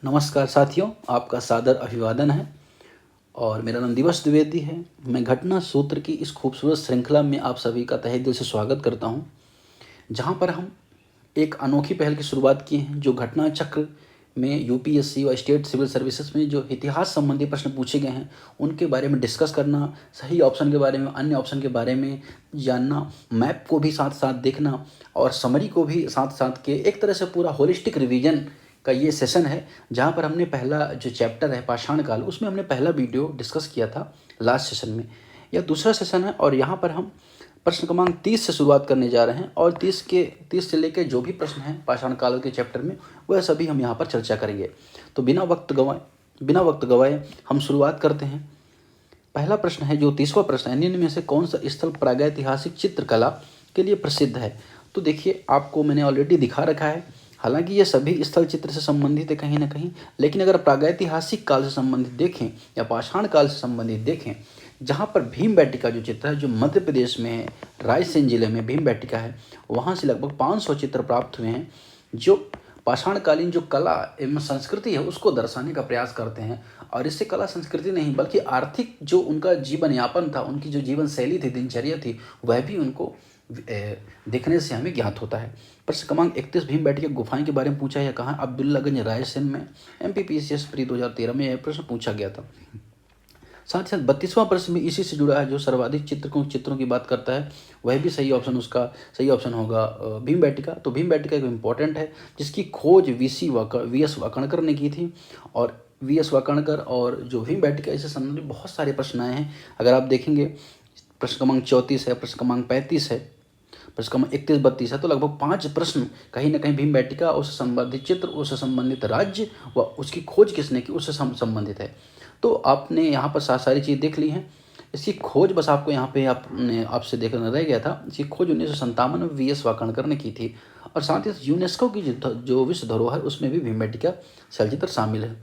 नमस्कार साथियों, आपका सादर अभिवादन है और मेरा नाम दिवस द्विवेदी है। मैं घटना सूत्र की इस खूबसूरत श्रृंखला में आप सभी का तहे दिल से स्वागत करता हूं, जहां पर हम एक अनोखी पहल की शुरुआत किए हैं। जो घटना चक्र में यूपीएससी और स्टेट सिविल सर्विसेज में जो इतिहास संबंधी प्रश्न पूछे गए हैं उनके बारे में डिस्कस करना, सही ऑप्शन के बारे में, अन्य ऑप्शन के बारे में जानना, मैप को भी साथ साथ देखना और समरी को भी साथ साथ के एक तरह से पूरा होलिस्टिक रिवीजन का ये सेशन है। जहाँ पर हमने पहला जो चैप्टर है पाषाण काल, उसमें हमने पहला वीडियो डिस्कस किया था लास्ट सेशन में। यह दूसरा सेशन है और यहाँ पर हम प्रश्न क्रमांक 30 से शुरुआत करने जा रहे हैं और 30 से लेकर जो भी प्रश्न हैं पाषाण काल के चैप्टर में वह सभी हम यहाँ पर चर्चा करेंगे। तो बिना वक्त गवाए हम शुरुआत करते हैं। पहला प्रश्न है, जो 30वां प्रश्न है, निम्न में से कौन सा स्थल प्रागैतिहासिक चित्रकला के लिए प्रसिद्ध है? तो देखिए, आपको मैंने ऑलरेडी दिखा रखा है। हालांकि ये सभी स्थल चित्र से संबंधित है कहीं ना कहीं, लेकिन अगर प्रागैतिहासिक काल से संबंधित देखें या पाषाण काल से संबंधित देखें, जहाँ पर भीमबेटका जो चित्र है, जो मध्य प्रदेश में है, रायसेन जिले में भीमबेटका है, वहाँ से लगभग 500 चित्र प्राप्त हुए हैं जो पाषाणकालीन जो कला एवं संस्कृति है उसको दर्शाने का प्रयास करते हैं। और इससे कला संस्कृति नहीं बल्कि आर्थिक जो उनका जीवन यापन था, उनकी जो जीवन शैली थी, दिनचर्या थी, वह भी उनको देखने से हमें ज्ञात होता है। प्रश्न क्रमांक 31, भीमबेटका गुफाएं के बारे में पूछा है। कहाँ? अब्दुल्लागंज, रायसेन में। MPPCS प्री 2013 में यह प्रश्न पूछा गया था। साथ ही साथ 32वां प्रश्न भी इसी से जुड़ा है, जो सर्वाधिक चित्रों की बात करता है। वह भी सही ऑप्शन, उसका सही ऑप्शन होगा भीमबेटका। तो भीमबेटका एक इम्पॉर्टेंट है जिसकी खोज VS वाकणकर ने की थी। और VS वाकणकर और जो भीमबेटका, इससे संबंधित बहुत सारे प्रश्न आए हैं। अगर आप देखेंगे, प्रश्न क्रमांक 34 है, प्रश्न क्रमांक 35 है, प्रश्न क्रमांक 31-32 है, तो लगभग 5 प्रश्न कहीं ना कहीं भीमबेटका, उससे संबंधित चित्र, उससे संबंधित राज्य व उसकी खोज किसने की, उससे संबंधित है। तो आपने यहाँ पर सारी चीज़ देख ली हैं। इसकी खोज बस आपको यहाँ पे आपसे देखना रह गया था। इसकी खोज 1957 में VS वाकणकर ने की थी। और साथ ही यूनेस्को की जो विश्व धरोहर, उसमें भी भीमबेटका चलचित्र शामिल है।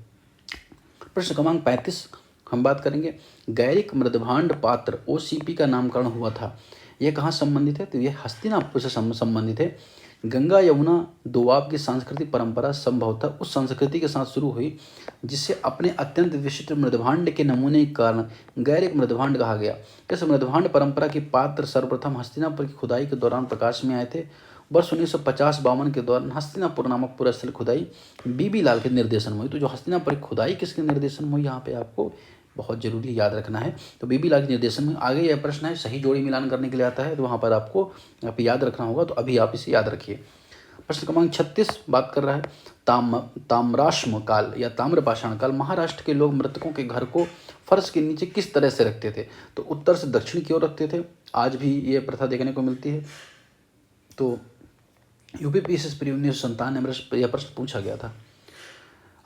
प्रश्न क्रमांक 35 हम बात करेंगे, गैरिक मृदभांड पात्र OCP का नामकरण हुआ था। यह कहाँ संबंधित है? तो यह हस्तिनापुर से संबंधित है। गंगा यमुना दोआब की सांस्कृतिक परंपरा संभवतः उस संस्कृति के साथ शुरू हुई जिससे अपने अत्यंत विशिष्ट मृदभांड के नमूने के कारण गैरिक मृदभांड कहा गया। इस मृदभांड परंपरा के पात्र सर्वप्रथम हस्तिनापुर की खुदाई के दौरान प्रकाश में आए थे। वर्ष 1950-52 के दौरान हस्तिनापुर नामक पूरा स्थल खुदाई BB लाल के निर्देशन में हुई। तो जो हस्तिनापुर की खुदाई किसके निर्देशन में हुई, यहाँ पे आपको बहुत जरूरी याद रखना है। तो BB लाल के निर्देशन में। आगे यह प्रश्न है, सही जोड़ी मिलान करने के लिए आता है, तो वहाँ पर आपको याद रखना होगा, तो अभी आप इसे याद रखिए। प्रश्न क्रमांक 36 बात कर रहा है, ताम्राश्म काल या ताम्रपाषाण काल, महाराष्ट्र के लोग मृतकों के घर को फर्श के नीचे किस तरह से रखते थे? तो उत्तर से दक्षिण की ओर रखते थे। आज भी ये प्रथा देखने को मिलती है। तो UPPSS प्री 1997 में यह प्रश्न पूछा गया था।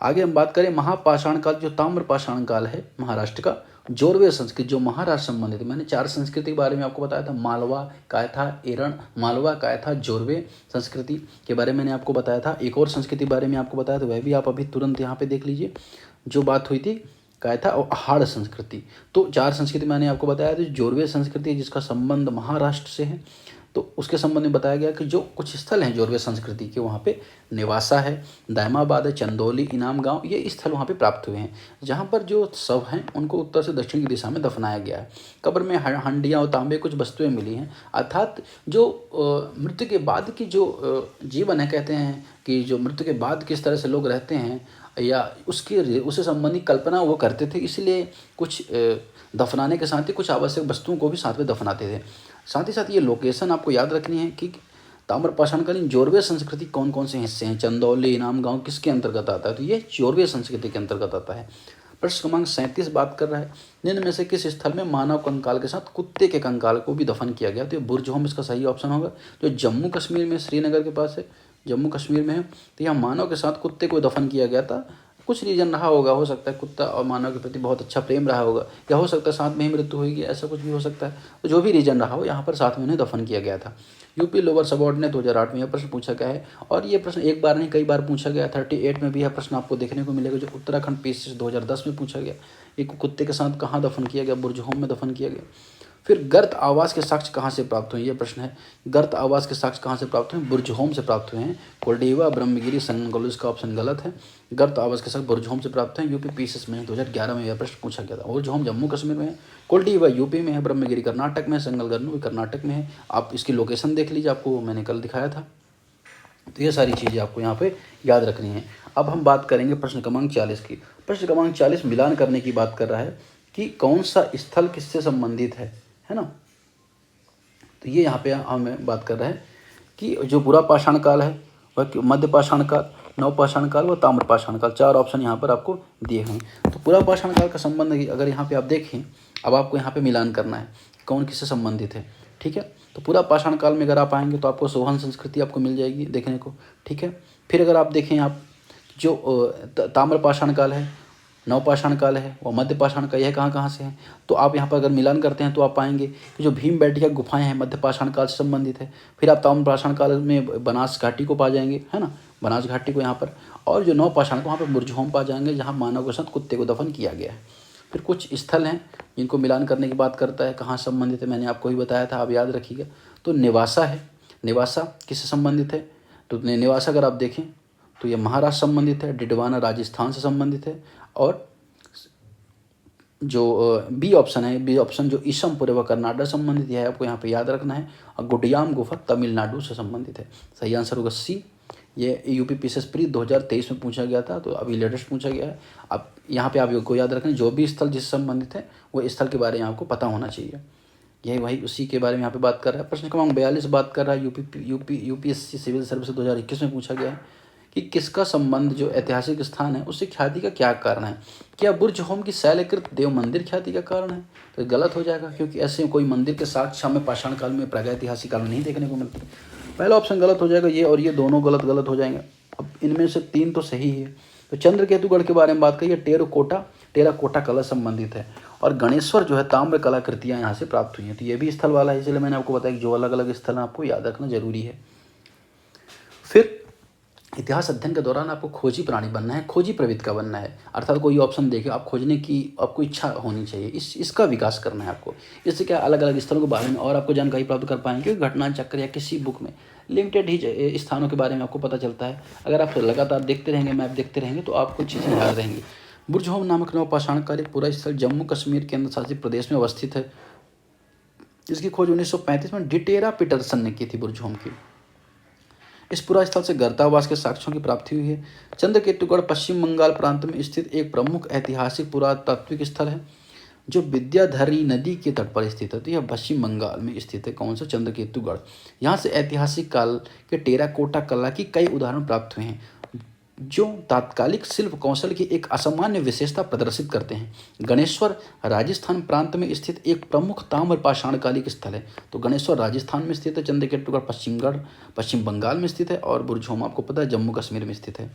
आगे हम बात करें महापाषाण काल, जो ताम्रपाषाण काल है महाराष्ट्र का, जोरवे संस्कृति जो महाराष्ट्र संबंधित, मैंने 4 संस्कृति के बारे में आपको बताया था। मालवा, कायथा, एरण, मालवा, कायथा, जोरवे संस्कृति के बारे में मैंने आपको बताया था। एक और संस्कृति के बारे में आपको बताया था, वह भी आप अभी तुरंत यहाँ पे देख लीजिए। जो बात हुई थी कायथा और अहाड़ संस्कृति। तो 4 संस्कृति मैंने आपको बताया था। जोरवे संस्कृति जिसका संबंध महाराष्ट्र से है, तो उसके संबंध में बताया गया कि जो कुछ स्थल हैं जोरवे संस्कृति के, वहाँ पे नेवासा है, दायमाबाद है, चंदौली, इनाम गांव, ये स्थल वहाँ पे प्राप्त हुए हैं, जहाँ पर जो शव हैं उनको उत्तर से दक्षिण की दिशा में दफनाया गया है। कब्र में हंडियाँ और तांबे कुछ वस्तुएं मिली हैं। अर्थात जो मृत्यु के बाद की जो जीवन है, कहते हैं कि जो मृत्यु के बाद किस तरह से लोग रहते हैं या उससे संबंधित कल्पना वो करते थे, इसलिए कुछ दफनाने के साथ ही कुछ आवश्यक वस्तुओं को भी साथ में दफनाते थे। साथ ही साथ ये लोकेशन आपको याद रखनी है कि ताम्रपाषाणकालीन जोरवे संस्कृति कौन कौन से हिस्से हैं। चंदौली, इनाम गांव किसके अंतर्गत आता है? तो ये जोरवे संस्कृति के अंतर्गत आता है। प्रश्न क्रमांक 37 बात कर रहा है, निम्न में से किस स्थल में मानव कंकाल के साथ कुत्ते के कंकाल को भी दफन किया गया? तो ये बुर्जहोम इसका सही ऑप्शन होगा, जो जम्मू कश्मीर में, श्रीनगर के पास है, जम्मू कश्मीर में है। तो यहाँ मानव के साथ कुत्ते को दफन किया गया था। कुछ रीजन रहा होगा, हो सकता है कुत्ता और मानव के प्रति बहुत अच्छा प्रेम रहा होगा, या हो सकता है साथ में ही मृत्यु हुई, ऐसा कुछ भी हो सकता है। तो जो भी रीजन रहा हो, यहाँ पर साथ में उन्हें दफन किया गया था। यूपी लोअर सबऑर्डिनेट 2008 में यह प्रश्न पूछा गया है, और ये प्रश्न एक बार नहीं कई बार पूछा गया। 38 में भी यह प्रश्न आपको देखने को मिलेगा, जो उत्तराखंड PCS 2010 में पूछा गया। एक कुत्ते के साथ कहाँ दफन किया गया? बुर्जहोम में दफन किया गया। फिर गर्त आवास के साक्ष्य कहाँ से प्राप्त हुए, ये प्रश्न है। गर्त आवास के साक्ष्य कहाँ से प्राप्त हुए, बुर्जहोम से प्राप्त हुए हैं। कोल्डिवा, ब्रह्मगिरी, संगम, इसका ऑप्शन गलत है। गर्त आवास के साक्ष्य बुर्जहोम से प्राप्त हैं। यूपी पीसीएस में 2011 में यह प्रश्न पूछा गया था। बुर्जहोम जम्मू कश्मीर में है, कोल्डिवा यूपी में है, ब्रह्मगिरी कर्नाटक में है, संगलगरनु भी कर्नाटक में है। आप इसकी लोकेशन देख लीजिए, आपको मैंने कल दिखाया था। तो ये सारी चीज़ें आपको यहाँ पे याद रखनी है। अब हम बात करेंगे प्रश्न क्रमांक 40 की। प्रश्न क्रमांक 40 मिलान करने की बात कर रहा है कि कौन सा स्थल किससे संबंधित है ना। तो ये यहाँ पे हमें बात कर रहे हैं कि जो बुरा पाषाण काल है वह मध्य पाषाण काल, नव पाषाण काल व ताम्र पाषाण काल, 4 ऑप्शन यहाँ पर आपको दिए हुए हैं। तो पूरा पाषाण काल का संबंध अगर यहाँ पे आप देखें, अब आपको यहाँ पे मिलान करना है कौन किससे संबंधित है, ठीक है। तो पूरा पाषाण काल में अगर आप आएंगे तो आपको सोहन संस्कृति आपको मिल जाएगी देखने को, ठीक है। फिर अगर आप देखें आप जो ताम्र पाषाण काल है, नव पाषाण काल है और मध्य पाषाण काल, यह कहाँ से है। तो आप यहाँ पर अगर मिलान करते हैं तो आप पाएंगे कि जो भीमबेटका गुफाएं हैं मध्य पाषाण काल से संबंधित है। फिर आप ताम्र पाषाण काल में बनास घाटी को पा जाएंगे, है ना, बनास घाटी को यहाँ पर। और जो नव पाषाण को वहाँ पर बुर्जहोम पा जाएंगे जहाँ मानव के साथ कुत्ते को दफन किया गया है। फिर कुछ स्थल हैं जिनको मिलान करने की बात करता है, कहाँ संबंधित है मैंने आपको ही बताया था, आप याद रखिएगा। तो नेवासा है, नेवासा किससे संबंधित है, तो नेवासा अगर आप देखें तो ये महाराष्ट्र संबंधित है, डिडवाना राजस्थान से संबंधित है। और जो बी ऑप्शन है, बी ऑप्शन जो ईशमपुर व कर्नाटक संबंधित है, आपको यहाँ पे याद रखना है। और गुडियाम गुफा तमिलनाडु से संबंधित है। सही आंसर होगा सी। ये यूपी पीसीएस प्री 2023 में पूछा गया था, तो अभी लेटेस्ट पूछा गया है। अब यहाँ पे आप को याद रखें, जो भी स्थल जिससे संबंधित है वो स्थल के बारे में आपको पता होना चाहिए। यही वही उसी के बारे में यहाँ पे बात कर रहा है। प्रश्न क्रमांक 42 बात कर रहा है यूपीएससी सिविल सर्विस 2021 में पूछा गया है कि किसका संबंध जो ऐतिहासिक स्थान है उससे ख्याति का क्या कारण है। क्या बुर्जहोम की शैलकृत देव मंदिर ख्याति का कारण है, तो गलत हो जाएगा, क्योंकि ऐसे कोई मंदिर के साक्ष्य हमें पाषाण काल में प्रागैतिहासिक काल में नहीं देखने को मिलती। पहला ऑप्शन गलत हो जाएगा ये, और ये दोनों गलत हो जाएंगे। अब इनमें से 3 तो सही है। तो चंद्रकेतुगढ़ के बारे में बात करिए, टेराकोटा कला संबंधित है। और गणेश्वर जो है ताम्र कलाकृतियाँ यहाँ से प्राप्त हुई हैं। तो ये भी स्थल वाला है, इसलिए मैंने आपको बताया कि जो अलग अलग स्थल हैं आपको याद रखना जरूरी है। फिर इतिहास अध्ययन के दौरान आपको खोजी प्राणी बनना है, खोजी प्रवृत्ति का बनना है। अर्थात कोई ऑप्शन देखे आप खोजने की आपको इच्छा होनी चाहिए, इसका विकास करना है आपको। इससे क्या अलग अलग स्थलों के बारे में और आपको जानकारी प्राप्त कर पाएंगे, क्योंकि घटना चक्र या किसी बुक में लिमिटेड ही स्थानों के बारे में आपको पता चलता है। अगर आप लगातार देखते रहेंगे, मैप देखते रहेंगे, तो आपको चीज़ें याद रहेंगी। बुर्जहोम नामक नव पाषाण काल एक पूरा स्थल जम्मू कश्मीर केंद्र शासित प्रदेश में अवस्थित है। इसकी खोज 1935 में डिटेरा पीटरसन ने की थी बुर्जहोम की। इस पूरा स्थल से गर्तावास के साक्ष्यों की प्राप्ति हुई है। चंद्रकेतुगढ़ पश्चिम बंगाल प्रांत में स्थित एक प्रमुख ऐतिहासिक पुरातात्विक स्थल है जो विद्याधरी नदी के तट पर स्थित है। तो यह पश्चिम बंगाल में स्थित है। कौन सा, चंद्रकेतुगढ़। यहाँ से ऐतिहासिक काल के टेराकोटा कला की कई उदाहरण प्राप्त हुए हैं जो तात्कालिक शिल्प कौशल की एक असामान्य विशेषता प्रदर्शित करते हैं। गणेश्वर राजस्थान प्रांत में स्थित एक प्रमुख ताम्र पाषाणकालिक स्थल है। तो गणेश्वर राजस्थान में स्थित है, चंद्रकेतुगढ़ पश्चिम बंगाल में स्थित है, और बुर्जहोम आपको पता है जम्मू कश्मीर में स्थित है।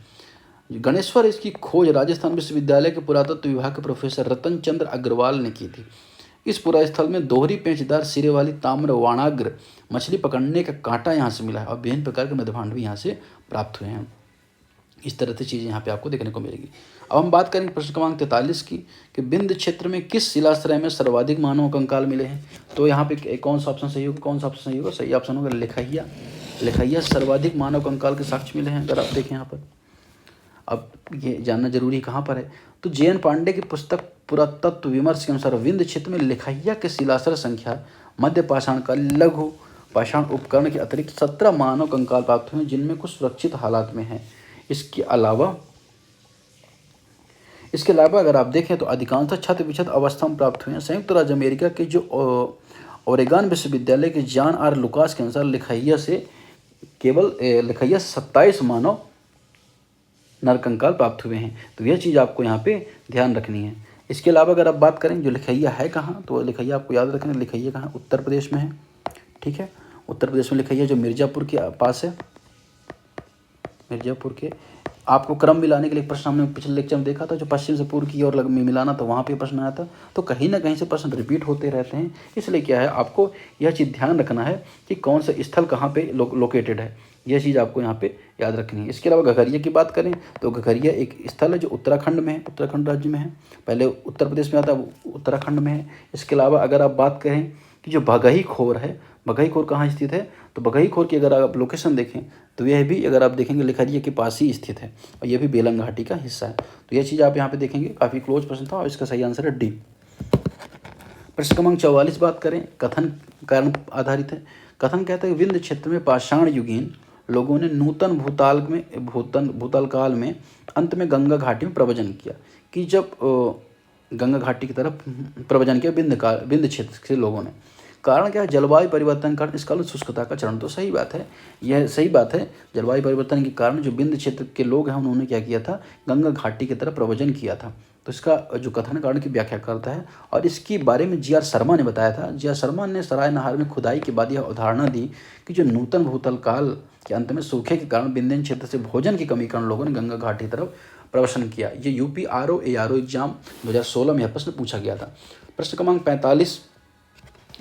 गणेश्वर इसकी खोज राजस्थान विश्वविद्यालय के पुरातत्व विभाग के प्रोफेसर रतन चंद्र अग्रवाल ने की थी। इस पूरा स्थल में दोहरी पेंचदार सिरे वाली ताम्र वाणाग्र मछली पकड़ने का कांटा यहाँ से मिला है, और विभिन्न प्रकार के मध्यभांड भी यहाँ से प्राप्त हुए हैं। इस तरह से चीज़ें यहाँ पे आपको देखने को मिलेगी। अब हम बात करेंगे प्रश्न क्रमांक 43 की कि विंध्य क्षेत्र में किस शिलाश्रय में सर्वाधिक मानव कंकाल मिले हैं। तो यहाँ पे कौन सा ऑप्शन सही होगा, कौन सा ऑप्शन सही होगा, सही ऑप्शन होगा लिखैया सर्वाधिक मानव कंकाल के साक्ष्य मिले हैं। अगर आप देखें यहाँ पर, अब ये जानना जरूरी कहाँ पर है, तो JN पांडे की पुस्तक पुरातत्व विमर्श के अनुसार विंध्य क्षेत्र में लिखैया के शिलाश्रय संख्या मध्य पाषाण का लघु पाषाण उपकरण के अतिरिक्त 17 मानव कंकाल प्राप्त हुए, जिनमें कुछ सुरक्षित हालात में हैं। इसके अलावा अगर आप देखें तो अधिकांश क्षत विक्षत अवस्था में प्राप्त हुए हैं। संयुक्त राज्य अमेरिका के जो ओरेगन विश्वविद्यालय के जॉन आर लुकास के अनुसार लिखैया से 27 मानव नरकंकाल प्राप्त हुए हैं। तो यह चीज़ आपको यहाँ पे ध्यान रखनी है। इसके अलावा अगर आप बात करें जो लिखैया है कहाँ, तो लिखैया आपको याद रखना, लिखैया कहाँ, उत्तर प्रदेश में है। ठीक है, उत्तर प्रदेश में लिखैया जो मिर्ज़ापुर के पास है। मिर्ज़ापुर के आपको क्रम मिलाने के लिए प्रश्न हमने पिछले लेक्चर में देखा था, जो पश्चिम से पूर्व की ओर मिलाना था, वहाँ पे प्रश्न आया था। तो कहीं ना कहीं से प्रश्न रिपीट होते रहते हैं, इसलिए क्या है आपको यह चीज़ ध्यान रखना है कि कौन सा स्थल कहाँ पे लोकेटेड है। यह चीज़ आपको यहाँ पे याद रखनी है। इसके अलावा घघरिया की बात करें तो घघरिया एक स्थल है जो उत्तराखंड में है, उत्तराखंड राज्य में है। पहले उत्तर प्रदेश में आता है, उत्तराखंड में है। इसके अलावा अगर आप बात करें कि जो बघई खोर है, बघई खोर कहाँ स्थित है, तो बघई खोर की अगर आप लोकेशन देखें तो यह भी अगर आप देखेंगे लिखा के पास ही स्थित है और यह भी बेलंग घाटी का हिस्सा है। तो यह चीज़ आप यहाँ पे देखेंगे, काफ़ी क्लोज प्रश्न था और इसका सही आंसर है डी। प्रश्न क्रमांक 44 बात करें, कथन कारण आधारित है। कथन कहता है कि विंध्य क्षेत्र में पाषाण युगीन लोगों ने नूतन भूतल काल में अंत में गंगा घाटी में प्रवचन किया, कि जब गंगा घाटी की तरफ प्रवचन किया विंध्य क्षेत्र के लोगों ने। कारण क्या है, जलवायु परिवर्तन के कारण इस काल में शुष्कता का चरण, तो सही बात है, यह सही बात है। जलवायु परिवर्तन के कारण जो विंध्य क्षेत्र के लोग हैं उन्होंने क्या किया था, गंगा घाटी की तरफ प्रवचन किया था। तो इसका जो कथन कारण की व्याख्या करता है और इसके बारे में जी.आर. शर्मा ने बताया था। जी.आर. शर्मा ने सराय नहार में खुदाई के बाद यह अवधारणा दी कि जो नूतन भूतल काल के अंत में सूखे के कारण विंध्य क्षेत्र से भोजन की कमी कारण लोगों ने गंगा घाटी की तरफ प्रवचन किया। ये यूपी आरओ एग्जाम 2016 में यह प्रश्न पूछा गया था। प्रश्न क्रमांक 45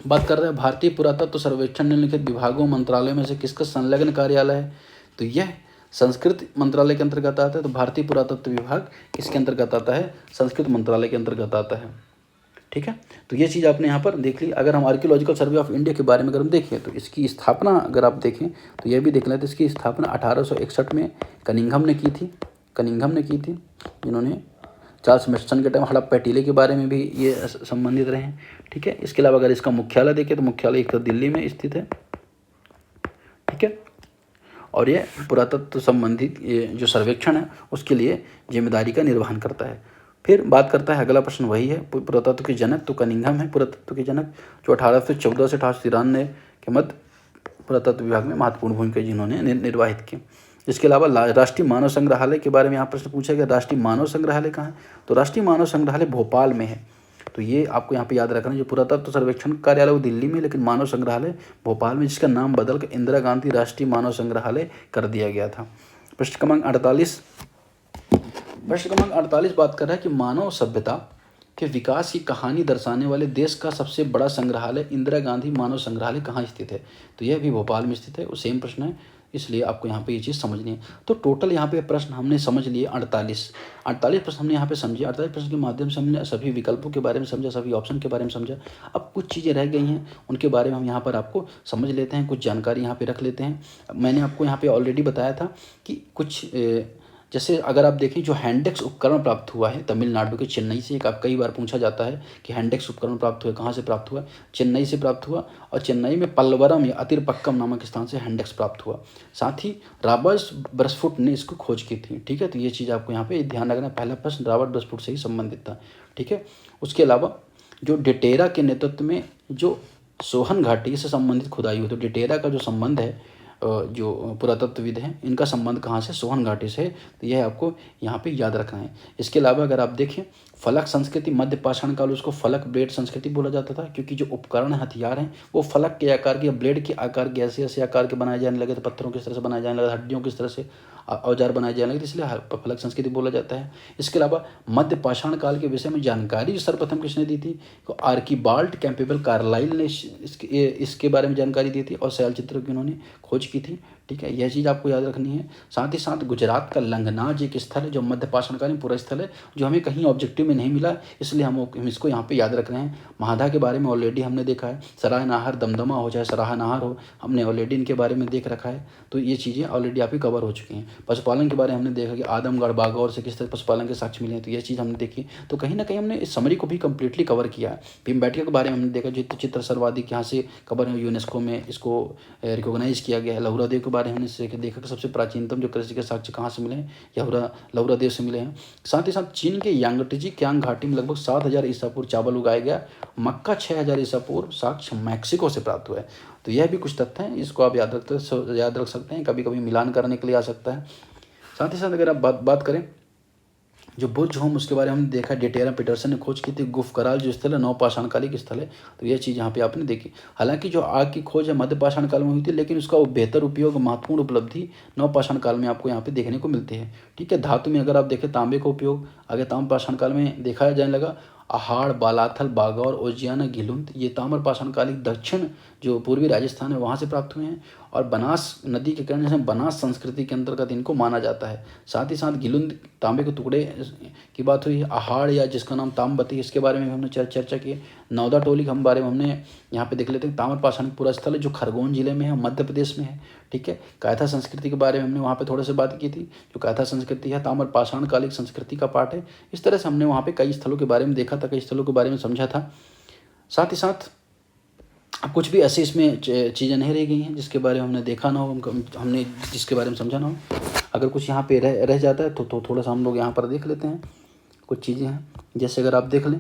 बात कर रहे हैं, भारतीय पुरातत्व सर्वेक्षण निम्नलिखित विभागों मंत्रालयों में से किसका संलग्न कार्यालय है, तो यह संस्कृत मंत्रालय के अंतर्गत आता है। तो भारतीय पुरातत्व विभाग किसके अंतर्गत आता है, संस्कृत मंत्रालय के अंतर्गत आता है। ठीक है, तो ये चीज़ आपने यहाँ पर देख ली। अगर हम आर्कियोलॉजिकल सर्वे ऑफ इंडिया के बारे में अगर हम देखें तो इसकी स्थापना अगर आप देखें तो यह भी देख लें, तो इसकी स्थापना 1861 में कनिंघम ने की थी, जिन्होंने चार्ल्स मिशन के टाइम हड़प्पा टीले के बारे में भी ये संबंधित रहे हैं। ठीक है, इसके अलावा अगर इसका मुख्यालय देखें तो मुख्यालय एक तो दिल्ली में स्थित है। ठीक है, और ये पुरातत्व संबंधित ये जो सर्वेक्षण है उसके लिए जिम्मेदारी का निर्वहन करता है। फिर बात करता है, अगला प्रश्न वही है, पुरातत्व के जनक, तो कनिंघम है पुरातत्व के जनक, जो 1814 से 1893 के मध्य पुरातत्व विभाग में महत्वपूर्ण भूमिका जिन्होंने निर्वाहित की। इसके अलावा राष्ट्रीय मानव संग्रहालय के बारे में यहाँ प्रश्न पूछा गया, राष्ट्रीय मानव संग्रहालय कहाँ है, तो राष्ट्रीय मानव संग्रहालय भोपाल में है। तो ये आपको यहाँ पे याद रखना है, जो पुरातत्व सर्वेक्षण कार्यालय वो दिल्ली में, लेकिन मानव संग्रहालय भोपाल में, जिसका नाम बदल कर इंदिरा गांधी राष्ट्रीय मानव संग्रहालय कर दिया गया था। प्रश्न क्रमांक 48 बात कर रहा है कि मानव सभ्यता के विकास की कहानी दर्शाने वाले देश का सबसे बड़ा संग्रहालय इंदिरा गांधी मानव संग्रहालय कहाँ स्थित है, तो यह भी भोपाल में स्थित है। वो सेम प्रश्न है, इसलिए आपको यहाँ पे ये चीज़ समझनी है। तो टोटल यहाँ पे प्रश्न हमने समझ लिए 48 प्रश्न हमने यहाँ पे समझे। 48 प्रश्न के माध्यम से हमने सभी विकल्पों के बारे में समझा, सभी ऑप्शन के बारे में समझा। अब कुछ चीज़ें रह गई हैं, उनके बारे में हम यहाँ पर आपको समझ लेते हैं, कुछ जानकारी यहाँ पे रख लेते हैं। मैंने आपको यहाँ पे ऑलरेडी बताया था कि कुछ जैसे अगर आप देखें, जो हैंडेक्स उपकरण प्राप्त हुआ है तमिलनाडु के चेन्नई से, एक आप कई बार पूछा जाता है कि हैंडेक्स उपकरण प्राप्त हुआ कहाँ से प्राप्त हुआ, चेन्नई से प्राप्त हुआ, और चेन्नई में पल्लवरम या अतिरपक्कम नामक स्थान से हैंडेक्स प्राप्त हुआ। साथ ही रॉबर्ट ब्रसफुट ने इसको खोज की थी। ठीक है, तो ये चीज़ आपको यहाँ पे ध्यान रखना है। पहला प्रश्न रॉबर्ट ब्रसफुट से ही संबंधित था। ठीक है, उसके अलावा जो डिटेरा के नेतृत्व में जो सोहन घाटी से संबंधित खुदाई हुई, तो डिटेरा का जो संबंध है, जो पुरातत्वविद हैं इनका संबंध कहाँ से, सोहन घाटी से, तो यह आपको यहाँ पे याद रखना है। इसके अलावा अगर आप देखें, फलक संस्कृति मध्य पाषाण काल, उसको फलक ब्लेड संस्कृति बोला जाता था, क्योंकि जो उपकरण हथियार हैं वो फलक के आकार के, ब्लेड के आकार के, ऐसे ऐसे आकार के बनाए जाने लगे थे, पत्थरों किस तरह से बनाए जाने लगे, हड्डियों किस तरह से औजार बनाए जाने लगे, इसलिए फलक संस्कृति बोला जाता है। इसके अलावा मध्य पाषाण काल के विषय में जानकारी सर्वप्रथम किसने दी थी, तो आर्कीबाल्ड कैम्पबेल कार्लाइल ने इसके बारे में जानकारी दी थी और शैल चित्रों की उन्होंने खोज की थी। ठीक है, यह चीज़ आपको याद रखनी है। साथ ही साथ गुजरात का लंगनाज एक स्थल है जो मध्य पाषाणकालीन पूरा स्थल है, जो हमें कहीं ऑब्जेक्टिव में नहीं मिला, इसलिए हम इसको यहाँ पे याद रख रहे हैं। महादा के बारे में ऑलरेडी हमने देखा है, सराय नाहर दमदमा हो चाहे सराहा नाहर हो, हमने ऑलरेडी इनके बारे में देख रखा है। तो ये चीज़ें ऑलरेडी आपकी कवर हो चुकी हैं। पशुपालन के बारे में हमने देखा कि आदमगढ़ बागौर से किस तरह पशुपालन के साक्ष्य मिले हैं, तो ये चीज़ हमने देखी। तो कहीं ना कहीं हमने इस समरी को भी कम्प्लीटली कवर किया है। भीमबेटका के बारे में हमने देखा, जो चित्र सर्वाधिक यहाँ से कवर है, यूनेस्को में इसको रिकॉग्नाइज किया गया है। लहुरा देव के बारे में हमने देखा कि सबसे प्राचीनतम जो कृषि के साक्ष्य कहाँ से मिले हैं, लहुरा देव से मिले हैं। साथ ही साथ चीन के यांगटीजी क्यांग घाटी में लगभग 7000 ईसा पूर्व चावल उगाया गया। मक्का 6000 ईसा पूर्व साक्ष्य मैक्सिको से प्राप्त हुआ है। तो यह भी कुछ तथ्य हैं, इसको आप याद रख सकते हैं, कभी कभी मिलान करने के लिए आ सकता है। साथ ही साथ अगर आप बात करें जो बुर्ज होम, उसके बारे में हमने देखा, डेटेरा पीटरसन ने खोज की थी। गुफकराल जो स्थल है नवपाषाणकालिक स्थल है, तो यह चीज़ यहाँ पे आपने देखी। हालांकि जो आग की खोज है मध्य पाषाण काल में हुई थी, लेकिन उसका बेहतर उपयोग, महत्वपूर्ण उपलब्धि नवपाषाण काल में आपको यहाँ पे देखने को मिलती है। ठीक है, धातु में अगर आप देखें तांबे का उपयोग आगे ताम्रपाषाण काल में देखा जाने लगा। अहाड़, बालाथल, बागौर, ओजियाना, घिलुंत, ये ताम्रपाषाणकालिक दक्षिण जो पूर्वी राजस्थान है वहाँ से प्राप्त हुए हैं। और बनास नदी के कारण से बनास संस्कृति के अंतर्गत इनको माना जाता है। साथ ही साथ गिलुंद तांबे के टुकड़े की बात हुई, आहाड़ या जिसका नाम ताम्रवती, इसके बारे में हमने चर्चा की। नौदा टोली के हम बारे में हमने यहाँ पे देख लेते हैं। ताम्रपाषाण पूरा स्थल है जो खरगोन जिले में है, मध्य प्रदेश में है। ठीक है, कायथा संस्कृति के बारे में हमने वहाँ पे थोड़े से बात की थी। जो कायथा संस्कृति है ताम्रपाषाण कालिक संस्कृति का पार्ट है। इस तरह से हमने वहाँ पे कई स्थलों के बारे में देखा था, कई स्थलों के बारे में समझा था। साथ ही साथ अब कुछ भी ऐसी इसमें चीज़ें नहीं रह गई हैं जिसके बारे में हमने देखा ना हो, हमने जिसके बारे में समझा ना हो। अगर कुछ यहाँ पे रह जाता है तो थोड़ा सा हम लोग यहाँ पर देख लेते हैं। कुछ चीज़ें हैं, जैसे अगर आप देख लें,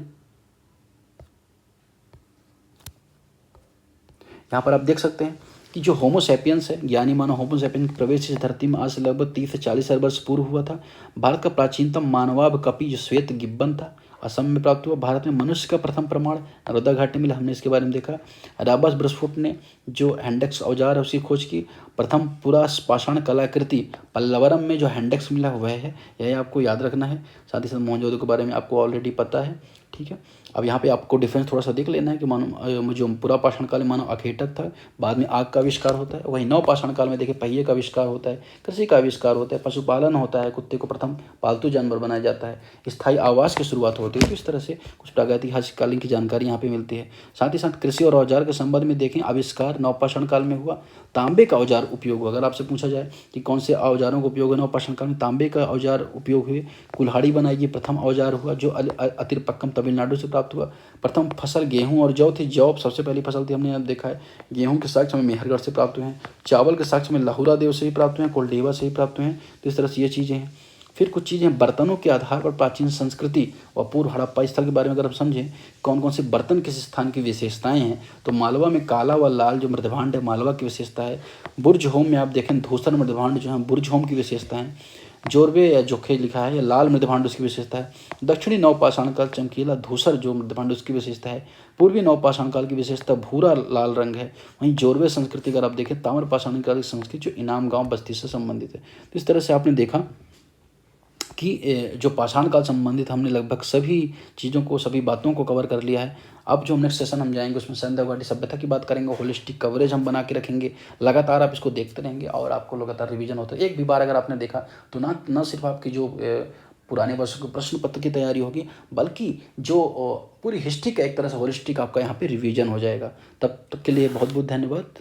यहाँ पर आप देख सकते हैं कि जो होमोसैपियंस है, ज्ञानी मानव होमोसैपियन प्रवेश इस धरती में आज से लगभग 30 से 40 हजार वर्ष पूर्व हुआ था। भारत का प्राचीनतम मानवाब कपि जो श्वेत गिब्बन था असम में प्राप्त हुआ। भारत में मनुष्य का प्रथम प्रमाण नर्मदा घाटी मिला, हमने इसके बारे में देखा। राबर्स ब्रसफुट ने जो हैंडेक्स औजार है उसकी खोज की। प्रथम पूरा पाषाण कलाकृति पल्लवरम में जो हैंडेक्स मिला वह है, यह आपको याद रखना है। साथ ही साथ मोहनजोदड़ो के बारे में आपको ऑलरेडी पता है। ठीक है, अब यहाँ पे आपको डिफरेंस थोड़ा सा देख लेना है कि मानो जो पूरा पाषाण काल में मानव अखेटक था, बाद में आग का आविष्कार होता है। वही नव पाषाण काल में देखिए पहिए का आविष्कार होता है, कृषि का आविष्कार होता है, पशुपालन होता है, कुत्ते को प्रथम पालतू जानवर बनाया जाता है, स्थायी आवास की शुरुआत होती है। तो इस तरह से कुछ प्रागैतिहासिक कालीन की जानकारी यहाँ पे मिलती है। साथ ही साथ कृषि और औजार के संबंध में देखें, आविष्कार नवपाषाण काल में हुआ। तांबे का औजार उपयोग हुआ। अगर आपसे पूछा जाए कि कौन से औजारों का उपयोग है नवपाषाण काल में, तांबे का औजार उपयोग हुए। कुल्हाड़ी बनाई गई, प्रथम औजार हुआ जो अतिरपक्कम तमिलनाडु से प्राप्त हुआ। प्रथम फसल गेहूं और जौ थी। जौ सबसे पहली फसल थी, हमने अब देखा है। गेहूं के साक्ष्य में मेहरगढ़ से प्राप्त हुए हैं। चावल के साक्ष्य में लाहुरा देव से ही प्राप्त हुए हैं, कोल्डीवा से ही प्राप्त हुए हैं। तो इस तरह से ये चीज़ें हैं। फिर कुछ चीज़ें बर्तनों के आधार पर प्राचीन संस्कृति व पूर्व हड़प्पा स्थल के बारे में अगर हम समझें कौन कौन से बर्तन किस स्थान की विशेषताएं हैं, तो मालवा में काला व लाल जो मृदभांड है मालवा की विशेषता है। बुर्ज होम में आप देखें धूसर मृदभांड जो है बुर्ज होम की विशेषता है। जोरवे या जोखे लिखा है, या लाल मृदभांड उसकी विशेषता है। दक्षिणी नवपाषाण काल चमकीला धूसर जो मृदभांड उसकी विशेषता है। पूर्वी नवपाषाण काल की विशेषता भूरा लाल रंग है। वहीं जोरवे संस्कृति अगर आप देखें ताम्रपाषाण काल की संस्कृति जो इनाम गांव बस्ती से संबंधित है। तो इस तरह से आपने देखा कि जो पाषाण काल संबंधित हमने लगभग सभी चीज़ों को, सभी बातों को कवर कर लिया है। अब जो नेक्स्ट सेशन हम जाएंगे उसमें सिंधु घाटी सभ्यता की बात करेंगे। होलिस्टिक कवरेज हम बना के रखेंगे। लगातार आप इसको देखते रहेंगे और आपको लगातार रिवीजन होता है। एक भी बार अगर आपने देखा तो न सिर्फ आपकी जो पुराने वर्षों के प्रश्न पत्र की तैयारी होगी, बल्कि जो पूरी हिस्ट्री का एक तरह से होलिस्टिक आपका यहाँ पे रिवीजन हो जाएगा। तब तक के लिए बहुत बहुत धन्यवाद।